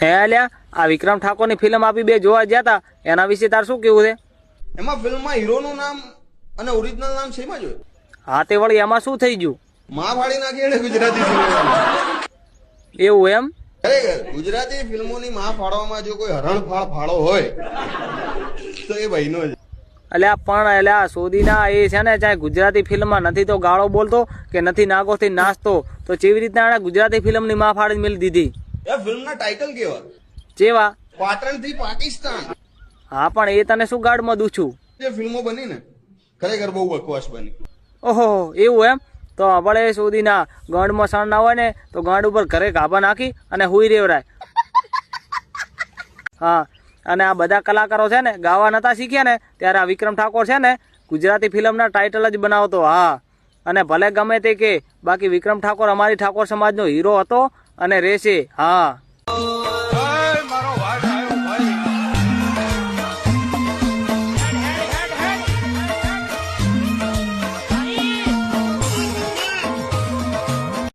હે અલ્યા આ વિક્રમ ઠાકોરની ફિલ્મ આપી બે જોવા ગયા હતા, એના વિશે તાર શું કેવું છે? એમાં ફિલ્મમાં હીરોનું નામ અને ઓરિજિનલ નામ સેમ જ હોય. હા તે વળી એમાં શું થઈ ગયું? માં ફાડી નાખી એને ગુજરાતી ફિલ્મ. એવું એમ? ખરેખર ગુજરાતી ફિલ્મોની માં ફાડવામાં જો કોઈ હરણફાળ ફાળો હોય તો એ ભાઈનો જ. અલ્યા પણ અલ્યા સોદીના એ છે ને ચાહે ગુજરાતી ફિલ્મમાં નથી તો ગાળો બોલતો કે નથી નાગોથી નાચતો, તો કેવી રીતના એને ગુજરાતી ફિલ્મની માં ફાડી મેલી દીધી? એ ફિલ્મના ટાઇટલ કેવા? જેવા પાટણથી પાકિસ્તાન. હા પણ એ તને શું ગાઢમાં દુછું? જે ફિલ્મો બની ને ખરેખર બહુ બકવાસ બની. ઓહો એવું એમ? તો આપણે સોદીના ગાંડમાં સણ ના હોય ને તો ગાંડ ઉપર ઘરે ગાભા નાખી અને હુઈ રેવરાય. હા અને આ બધા કલાકારો છે ને ગાવા નતા શીખ્યા ને ત્યારે આ વિક્રમ ઠાકોર છે ને ગુજરાતી ફિલ્મના ટાઇટલ જ બનાવતો. હા અને ભલે ગમે તે કે બાકી વિક્રમ ઠાકોર અમારી ઠાકોર સમાજનો હીરો હતો અને રહેશે. હા.